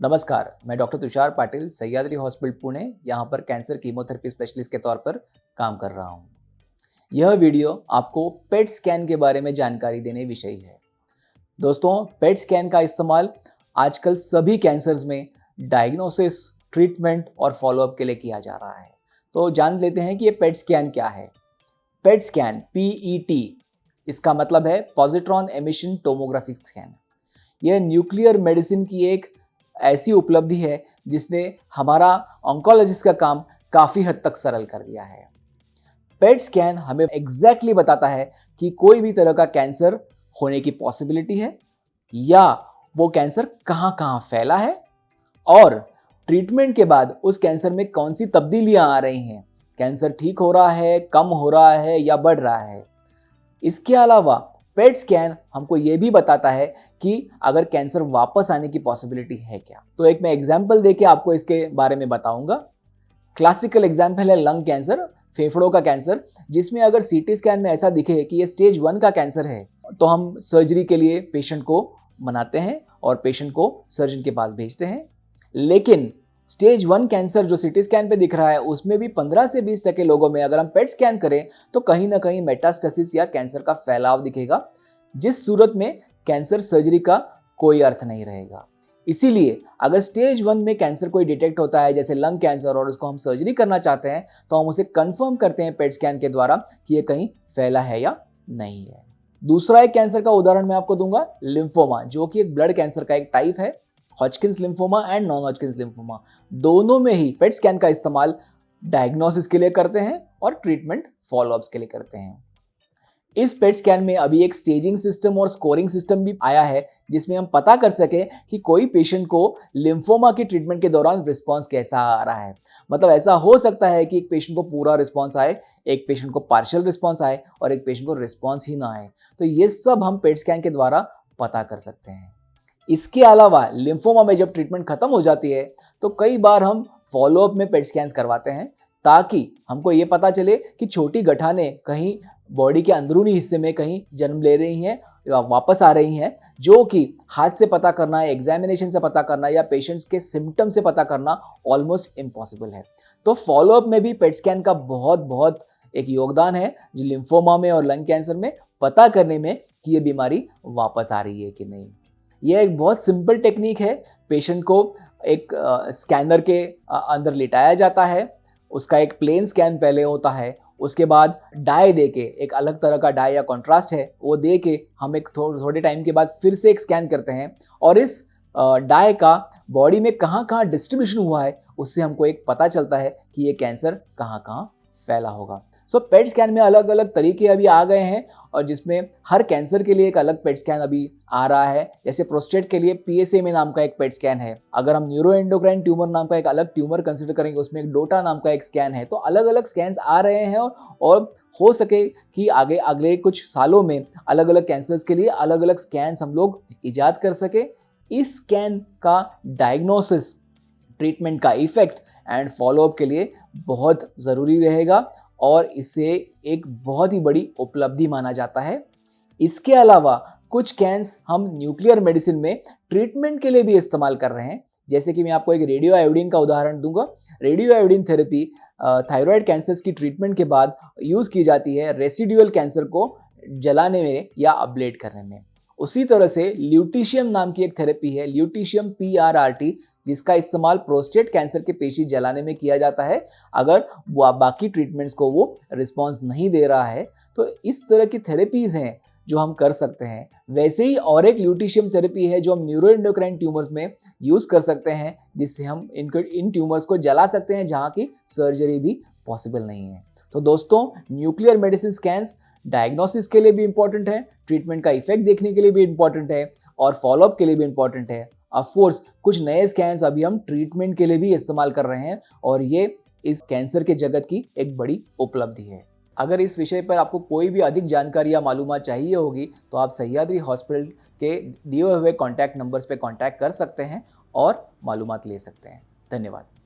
नमस्कार, मैं doctor Tushar Patil Sahyadri hospital Pune यहाँ पर कैंसर कीमोथेरेपी स्पेशलिस्ट के तौर पर काम कर रहा हूँ। यह वीडियो आपको पेट स्कैन के बारे में जानकारी देने विषय है। दोस्तों, पेट स्कैन का इस्तेमाल आजकल सभी कैंसर्स में डायग्नोसिस, ट्रीटमेंट और फॉलोअप के लिए किया जा रहा है। तो जान लेते हैं कि ये पेट स्कैन क्या है। पेट स्कैन PET इसका मतलब है पॉजिट्रॉन एमिशन टोमोग्राफी स्कैन। यह न्यूक्लियर मेडिसिन की एक ऐसी उपलब्धि है जिसने हमारा ऑन्कोलॉजिस्ट का काम काफ़ी हद तक सरल कर दिया है। पेट स्कैन हमें एग्जैक्टली बताता है कि कोई भी तरह का कैंसर होने की पॉसिबिलिटी है या वो कैंसर कहाँ कहाँ फैला है और ट्रीटमेंट के बाद उस कैंसर में कौन सी तब्दीलियाँ आ रही हैं। कैंसर ठीक हो रहा है, कम हो रहा है या बढ़ रहा है। इसके अलावा पेट स्कैन हमको ये भी बताता है कि अगर कैंसर वापस आने की पॉसिबिलिटी है क्या। तो एक मैं एग्जांपल देके आपको इसके बारे में बताऊंगा। क्लासिकल एग्जांपल है लंग कैंसर, फेफड़ों का कैंसर, जिसमें अगर CT स्कैन में ऐसा दिखे कि ये स्टेज 1 का कैंसर है तो हम सर्जरी के लिए पेशेंट को मनाते हैं और पेशेंट को सर्जन के पास भेजते हैं। लेकिन स्टेज 1 कैंसर जो CT स्कैन पे दिख रहा है उसमें भी 15 से 20% लोगों में अगर हम पेट स्कैन करें तो कहीं ना कहीं मेटास्टेसिस या कैंसर का फैलाव दिखेगा, जिस सूरत में कैंसर सर्जरी का कोई अर्थ नहीं रहेगा। इसीलिए अगर स्टेज 1 में कैंसर कोई डिटेक्ट होता है जैसे लंग कैंसर और उसको हम सर्जरी करना चाहते हैं तो हम उसे कंफर्म करते हैं पेट स्कैन के द्वारा कि ये कहीं फैला है या नहीं है। दूसरा एक कैंसर का उदाहरण मैं आपको दूंगा, लिम्फोमा, जो कि एक ब्लड कैंसर का एक टाइप है। हॉजकिंस लिम्फोमा एंड नॉन हॉजकिंस लिम्फोमा, दोनों में ही पेट स्कैन का इस्तेमाल डायग्नोसिस के लिए करते हैं और ट्रीटमेंट फॉलोअप्स के लिए करते हैं। इस पेट स्कैन में अभी एक स्टेजिंग सिस्टम और स्कोरिंग सिस्टम भी आया है जिसमें हम पता कर सके कि कोई पेशेंट को लिम्फोमा की ट्रीटमेंट के दौरान रिस्पॉन्स कैसा आ रहा है। मतलब ऐसा हो सकता है कि एक पेशेंट को पूरा रिस्पॉन्स आए, एक पेशेंट को पार्शियल रिस्पॉन्स आए और एक पेशेंट को रिस्पॉन्स ही ना आए। तो ये सब हम पेट स्कैन के द्वारा पता कर सकते हैं। इसके अलावा लिम्फोमा में जब ट्रीटमेंट खत्म हो जाती है तो कई बार हम फॉलोअप में पेट स्कैन्स करवाते हैं ताकि हमको ये पता चले कि छोटी गठाने कहीं बॉडी के अंदरूनी हिस्से में कहीं जन्म ले रही हैं या वापस आ रही हैं, जो कि हाथ से पता करना, एग्जामिनेशन से पता करना या पेशेंट्स के सिम्टम से पता करना ऑलमोस्ट इम्पॉसिबल है। तो फॉलोअप में भी पेट स्कैन का बहुत एक योगदान है जो लिम्फोमा में और लंग कैंसर में पता करने में कि ये बीमारी वापस आ रही है कि नहीं। यह एक बहुत सिंपल टेक्निक है। पेशेंट को एक स्कैनर के अंदर लिटाया जाता है, उसका एक प्लेन स्कैन पहले होता है, उसके बाद डाई दे के, एक अलग तरह का डाई या कॉन्ट्रास्ट है वो दे के हम एक थोड़े टाइम के बाद फिर से एक स्कैन करते हैं और इस डाई का बॉडी में कहाँ कहाँ डिस्ट्रीब्यूशन हुआ है उससे हमको एक पता चलता है कि ये कैंसर कहाँ कहाँ फैला होगा। सो पेट स्कैन में अलग अलग तरीके अभी आ गए हैं और जिसमें हर कैंसर के लिए एक अलग पेट स्कैन अभी आ रहा है। जैसे प्रोस्टेट के लिए PSMA नाम का एक पेट स्कैन है। अगर हम न्यूरोएंडोक्राइन ट्यूमर नाम का एक अलग ट्यूमर कंसिडर करेंगे उसमें एक डोटा नाम का एक स्कैन है। तो अलग अलग स्कैन्स आ रहे हैं और हो सके कि आगे अगले कुछ सालों में अलग अलग कैंसर्स के लिए अलग अलग स्कैन्स हम लोग इजाद कर सके। इस स्कैन का डायग्नोसिस, ट्रीटमेंट का इफेक्ट एंड फॉलोअप के लिए बहुत ज़रूरी रहेगा और इसे एक बहुत ही बड़ी उपलब्धि माना जाता है। इसके अलावा कुछ स्कैन्स हम न्यूक्लियर मेडिसिन में ट्रीटमेंट के लिए भी इस्तेमाल कर रहे हैं। जैसे कि मैं आपको एक रेडियो आयोडीन का उदाहरण दूंगा। Radio iodine therapy thyroid cancers की ट्रीटमेंट के बाद यूज़ की जाती है रेसिडुअल कैंसर को जलाने में या अब्लेट करने में। उसी तरह से ल्यूटिशियम नाम की एक थेरेपी है, ल्यूटिशियम PRRT, जिसका इस्तेमाल प्रोस्टेट कैंसर के पेशी जलाने में किया जाता है अगर वो बाकी ट्रीटमेंट्स को वो रिस्पॉन्स नहीं दे रहा है। तो इस तरह की थेरेपीज़ हैं जो हम कर सकते हैं। वैसे ही और एक ल्यूटिशियम थेरेपी है जो हम न्यूरोएंडोक्राइन ट्यूमर्स में यूज़ कर सकते हैं, जिससे हम इन ट्यूमर्स को जला सकते हैं जहाँ की सर्जरी भी पॉसिबल नहीं है। तो दोस्तों, न्यूक्लियर मेडिसिन स्कैन्स डायग्नोसिस के लिए भी इंपॉर्टेंट है, ट्रीटमेंट का इफेक्ट देखने के लिए भी इंपॉर्टेंट है और फॉलोअप के लिए भी इंपॉर्टेंट है। ऑफ कोर्स कुछ नए स्कैन्स अभी हम ट्रीटमेंट के लिए भी इस्तेमाल कर रहे हैं और ये इस कैंसर के जगत की एक बड़ी उपलब्धि है। अगर इस विषय पर आपको कोई भी अधिक जानकारी या मालूमात चाहिए होगी तो आप सह्याद्री हॉस्पिटल के दिए हुए कॉन्टैक्ट नंबर्स पे कॉन्टैक्ट कर सकते हैं और मालूमात ले सकते हैं। धन्यवाद।